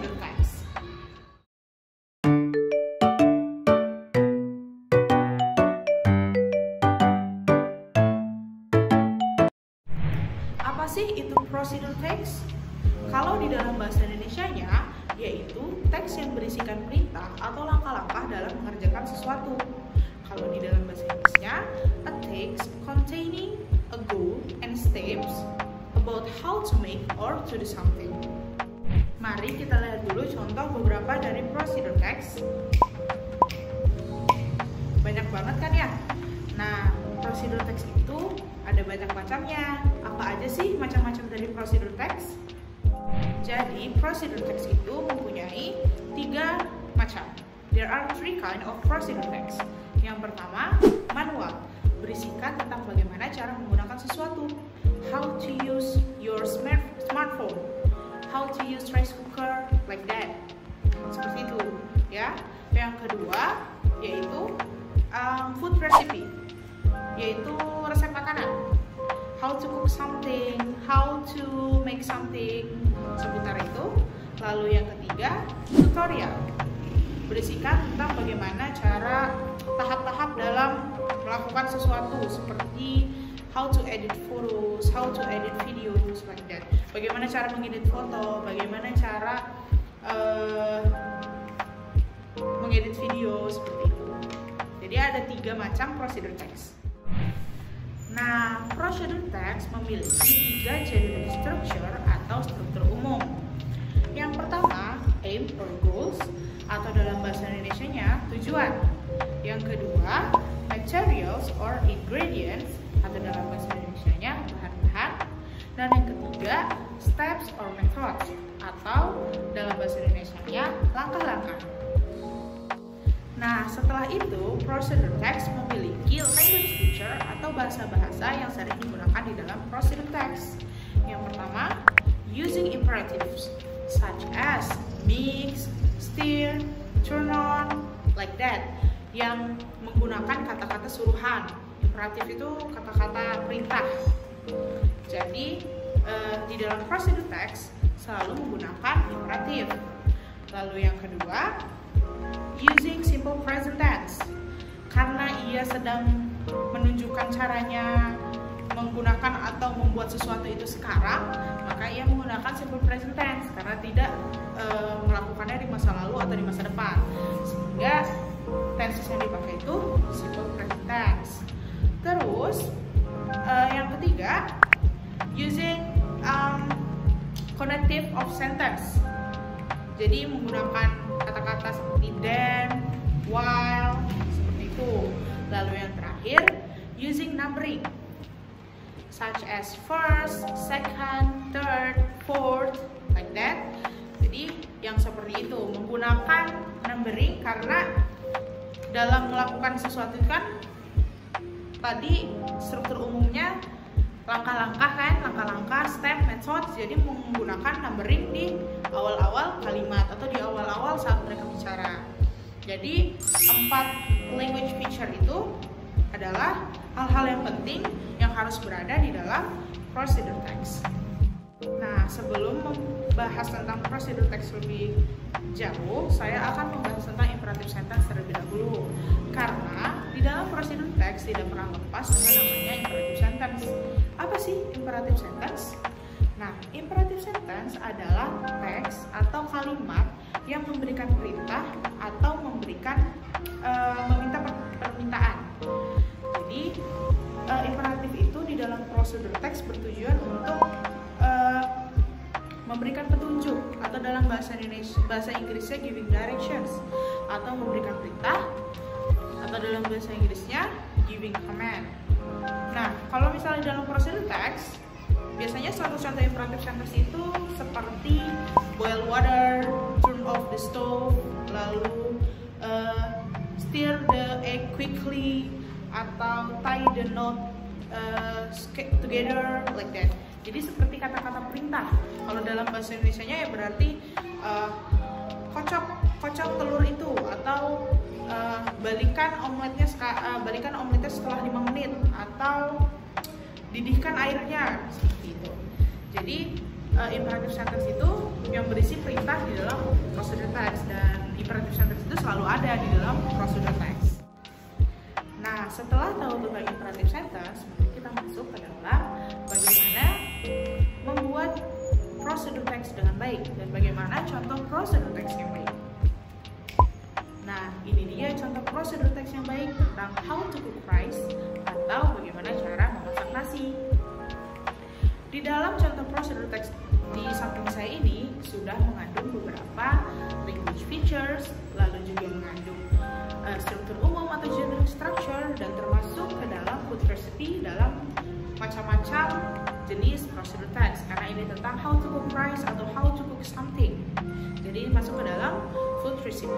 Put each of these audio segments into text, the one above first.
procedure text. Apa sih itu procedure text? Kalau di dalam bahasa Indonesianya, yaitu teks yang berisikan perintah atau langkah-langkah dalam mengerjakan sesuatu. Kalau di dalam bahasa Inggrisnya, a text containing a goal and steps about how to make or to do something. Mari kita lihat dulu contoh beberapa dari procedure text. Banyak banget kan ya? Nah, procedure text itu ada banyak macamnya. Apa aja sih macam-macam dari procedure text? Jadi, procedure text itu mempunyai 3 macam. There are 3 kind of procedure text. Yang pertama, manual, berisikan tentang bagaimana cara menggunakan sesuatu. How to use your smartphone, how to use rice cooker, like that. Seperti itu, ya. Yang kedua, yaitu food recipe, yaitu resep makanan. How to cook something, how to make something, seputar itu. Lalu yang ketiga, tutorial, berisikan tentang bagaimana cara tahap-tahap dalam melakukan sesuatu, seperti how to edit photos, how to edit videos, like that. Bagaimana cara mengedit foto, bagaimana cara mengedit video, seperti itu. Jadi ada 3 macam procedure text. Nah, procedure text memiliki 3 general structure atau struktur umum. Yang pertama, aim or goals, atau dalam bahasa Indonesianya tujuan. Yang kedua, materials or ingredients, atau dalam bahasa Indonesianya bahan-bahan. Dan yang ketiga, steps or methods, atau dalam bahasa Indonesianya langkah-langkah. Nah, setelah itu, procedure text memiliki language feature atau bahasa-bahasa yang sering digunakan di dalam procedure text. Yang pertama, using imperatives such as mix, stir, turn on, like that, yang menggunakan kata-kata suruhan. Imperatif itu kata-kata perintah. Jadi, di dalam procedure text selalu menggunakan imperatif. Lalu yang kedua, using simple present tense, karena ia sedang menunjukkan caranya menggunakan atau membuat sesuatu itu sekarang, maka ia menggunakan simple present tense karena tidak melakukannya di masa lalu atau di masa depan, sehingga tenses yang dipakai itu simple present tense. Terus yang ketiga, using connective of sentence, jadi menggunakan kata-kata seperti then, while, seperti itu. Lalu yang terakhir, using numbering such as first, second, third, fourth, like that. Jadi yang seperti itu, menggunakan numbering karena dalam melakukan sesuatu kan tadi struktur umumnya langkah-langkah kan, langkah-langkah, step, method. Jadi menggunakan numbering di awal-awal kalimat atau di awal-awal saat mereka bicara. Jadi 4 language feature itu adalah hal-hal yang penting yang harus berada di dalam procedure text. Nah, sebelum membahas tentang procedure text lebih jauh, saya akan membahas tentang imperative sentence terlebih dahulu. Karena di dalam procedure text tidak pernah lepas dengan namanya imperative sentence. Apa sih imperative sentence? Nah, imperative sentence adalah teks atau kalimat yang memberikan perintah atau meminta permintaan. Jadi, imperatif itu di dalam procedure text bertujuan untuk memberikan petunjuk, atau dalam bahasa Inggrisnya giving directions, atau memberikan perintah, atau dalam bahasa Inggrisnya giving command. Nah, kalau misalnya dalam procedure text, biasanya contoh imperative sentence itu seperti boil water, turn off the stove, lalu stir the egg quickly, atau tie the knot together, like that. Jadi seperti kata-kata perintah. Kalau dalam bahasa Indonesianya ya berarti kocok telur itu, atau balikan omeletnya setelah 5 menit, atau didihkan airnya, seperti itu. Jadi imperative sentence itu yang berisi perintah di dalam prosedur text, dan imperative sentence itu selalu ada di dalam prosedur text. Nah, setelah tahu tentang imperative sentence, kita masuk ke dalam bagaimana membuat prosedur text dengan baik dan bagaimana contoh prosedur text yang baik. Nah, ini dia contoh prosedur teks yang baik tentang how to cook rice atau bagaimana cara memasak nasi. Di dalam contoh prosedur teks di samping saya ini sudah mengandung beberapa language features, lalu juga mengandung struktur umum atau generic structure, dan termasuk ke dalam food recipe dalam macam-macam jenis prosedur teks, karena ini tentang how to cook rice atau how to cook something. Jadi masuk ke dalam food recipe.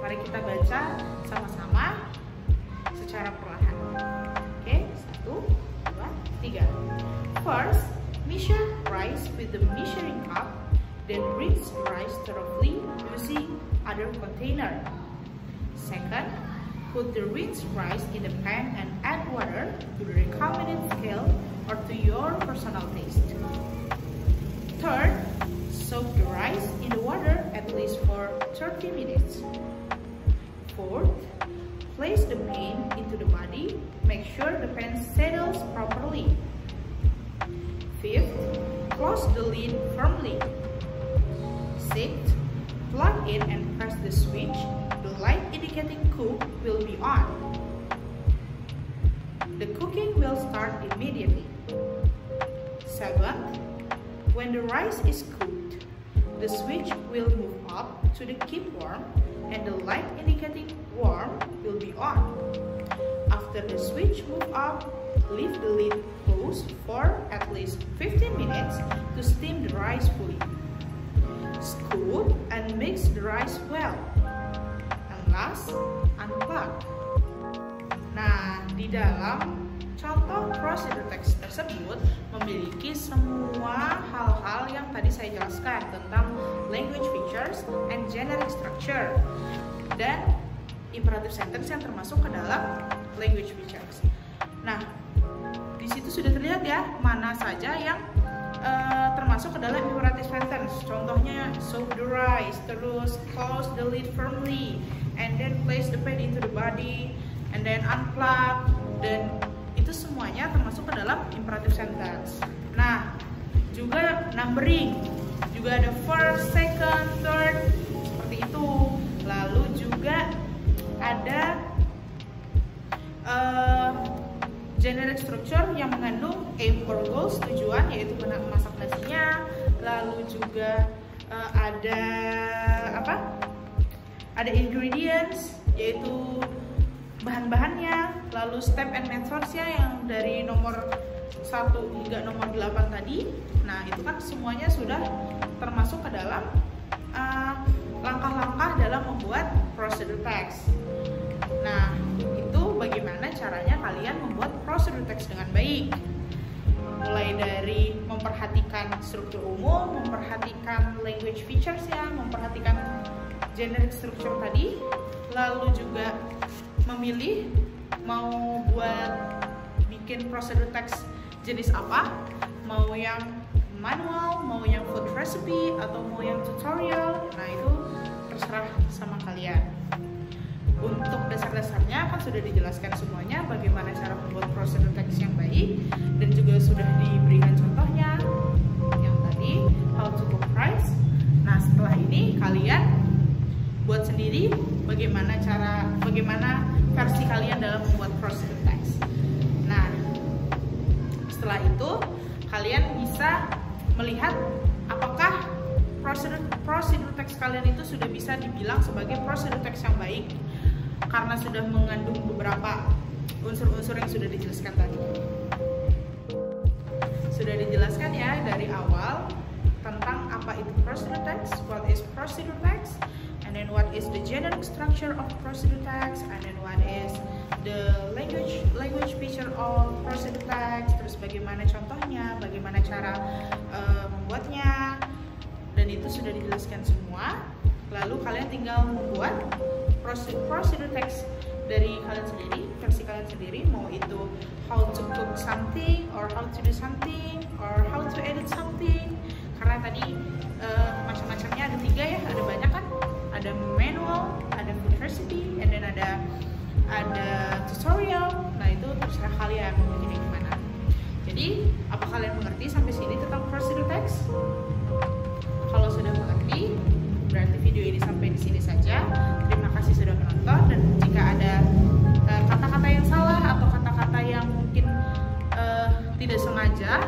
Mari kita baca sama-sama secara perlahan. Oke, 1, 2, 3. First, measure rice with the measuring cup, then rinse rice thoroughly using other container. Second, put the rinsed rice in the pan and add water to the recommended scale or to your personal taste. Third, soak the rice in the water at least for 30 minutes. Fourth, place the pan into the body. Make sure the pan settles properly. Fifth, close the lid firmly. Sixth, plug in and press the switch. The light indicating cook will be on. The cooking will start immediately. Seventh, when the rice is cooked, the switch will move up to the keep warm and the light indicating warm will be on. After the switch move up, leave the lid closed for at least 15 minutes to steam the rice fully. Scoop and mix the rice well. And last, unplug. Nah, di dalam contoh prosedur teks tersebut memiliki semua hal-hal yang tadi saya jelaskan tentang language features and generic structure dan imperative sentence yang termasuk ke dalam language features. Nah, di situ sudah terlihat ya mana saja yang termasuk ke dalam imperative sentence. Contohnya soak the rice, terus close the lid firmly, and then place the pan into the body, and then unplug, dan itu semuanya termasuk ke dalam imperative sentence. Nah, juga numbering, juga ada first, second, third, seperti itu. Lalu juga ada generic structure yang mengandung aim or goals, tujuan yaitu memasak nasinya. Lalu juga ada apa? Ada ingredients yaitu bahan-bahannya, lalu step and methods-nya yang dari nomor 1 hingga nomor 8 tadi. Nah, itu kan semuanya sudah termasuk ke dalam langkah-langkah dalam membuat prosedur text. Nah, itu bagaimana caranya kalian membuat prosedur text dengan baik. Mulai dari memperhatikan struktur umum, memperhatikan language features-nya, memperhatikan generic structure tadi, lalu juga memilih mau buat bikin prosedur text jenis apa, mau yang manual, mau yang food recipe, atau mau yang tutorial. Nah, itu terserah sama kalian. Untuk dasar-dasarnya kan sudah dijelaskan semuanya bagaimana cara membuat prosedur text yang baik, dan juga sudah diberikan contohnya yang tadi how to cook rice. Nah, setelah ini kalian buat sendiri bagaimana versi kalian dalam membuat prosedur text. Nah, setelah itu kalian bisa melihat apakah prosedur teks kalian itu sudah bisa dibilang sebagai prosedur teks yang baik karena sudah mengandung beberapa unsur-unsur yang sudah dijelaskan tadi. Sudah dijelaskan ya dari awal tentang apa itu prosedur text, what is prosedur text, and then what is the generic structure of prosedur text, and then what is the language feature of prosedur text, terus bagaimana contohnya, bagaimana cara membuatnya, dan itu sudah dijelaskan semua. Lalu kalian tinggal membuat prosedur text dari kalian sendiri, versi kalian sendiri, mau itu how to cook something, or how to do something, or how to edit something. Jadi macam-macamnya ada 3 ya, ada banyak kan, ada manual, ada food recipe, and then ada tutorial. Nah itu terserah kalian mau bikinnya gimana. Jadi apa kalian mengerti sampai sini tentang procedure text? Kalau sudah mengerti, berarti video ini sampai di sini saja. Terima kasih sudah menonton, dan jika ada kata-kata yang salah atau kata-kata yang mungkin tidak sengaja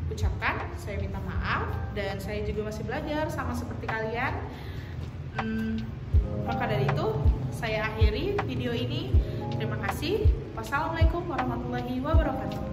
terucapkan, saya minta maaf, dan saya juga masih belajar sama seperti kalian. Maka dari itu saya akhiri video ini. Terima kasih. Wassalamualaikum warahmatullahi wabarakatuh.